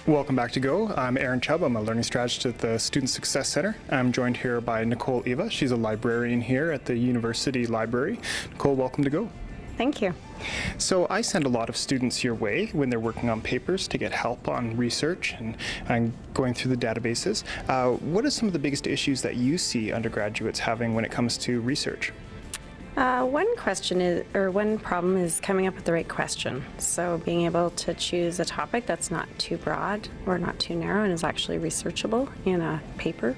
Welcome back to Go. I'm Aaron Chubb. I'm a learning strategist at the Student Success Center. I'm joined here by Nicole Eva. She's a librarian here at the University Library. Nicole, welcome to Go. Thank you. So I send a lot of students your way when they're working on papers to get help on research and going through the databases. What are some of the biggest issues that you see undergraduates having when it comes to research? One problem is coming up with the right question. So being able to choose a topic that's not too broad or not too narrow and is actually researchable in a paper.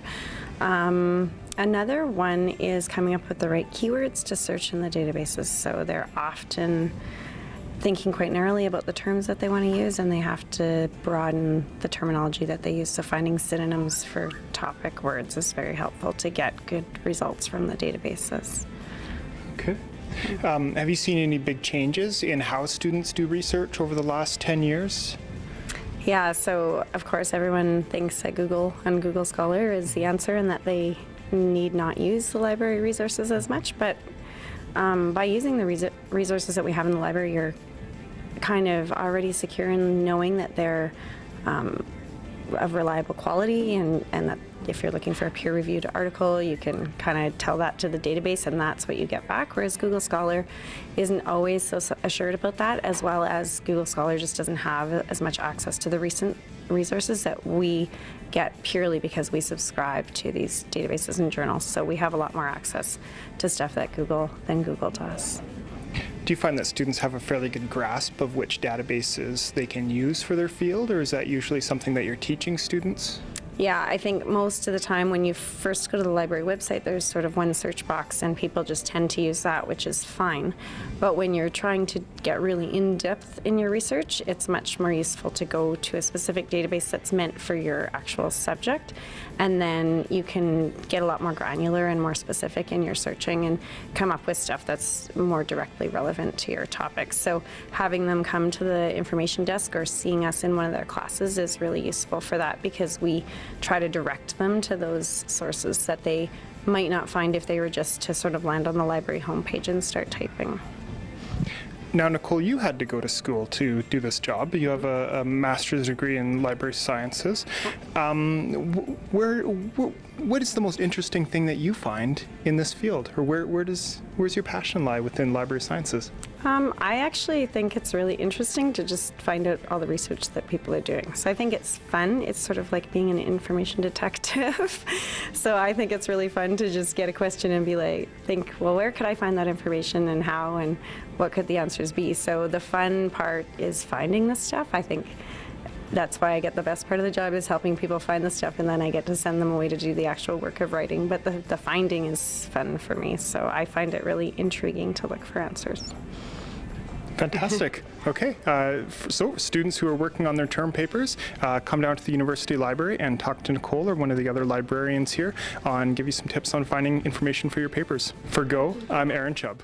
Another one is coming up with the right keywords to search in the databases. So they're often thinking quite narrowly about the terms that they want to use, and they have to broaden the terminology that they use. So finding synonyms for topic words is very helpful to get good results from the databases. Okay. Have you seen any big changes in how students do research over the last 10 years? Yeah, so of course everyone thinks that Google and Google Scholar is the answer and that they need not use the library resources as much, but by using the resources that we have in the library, you're kind of already secure in knowing that they're of reliable quality, and that if you're looking for a peer-reviewed article, you can kind of tell that to the database and that's what you get back, whereas Google Scholar isn't always so assured about that, as well as Google Scholar just doesn't have as much access to the recent resources that we get purely because we subscribe to these databases and journals. So we have a lot more access to stuff than Google does. Do you find that students have a fairly good grasp of which databases they can use for their field, or is that usually something that you're teaching students? Yeah, I think most of the time when you first go to the library website, there's sort of one search box and people just tend to use that, which is fine. But when you're trying to get really in-depth in your research, it's much more useful to go to a specific database that's meant for your actual subject. And then you can get a lot more granular and more specific in your searching and come up with stuff that's more directly relevant to your topic. So having them come to the information desk or seeing us in one of their classes is really useful for that, because we try to direct them to those sources that they might not find if they were just to sort of land on the library homepage and start typing. Now, Nicole, you had to go to school to do this job. You have a master's degree in library sciences. What is the most interesting thing that you find in this field, or where's your passion lie within library sciences? I actually think it's really interesting to just find out all the research that people are doing. So I think it's fun. It's sort of like being an information detective. So I think it's really fun to just get a question and think, well, where could I find that information and how, and what could the answers be? So the fun part is finding this stuff. I think that's why I get the best part of the job, is helping people find the stuff, and then I get to send them away to do the actual work of writing. But the finding is fun for me, so I find it really intriguing to look for answers. Fantastic. Okay, so students who are working on their term papers, come down to the University Library and talk to Nicole or one of the other librarians here give you some tips on finding information for your papers. For Go, I'm Aaron Chubb.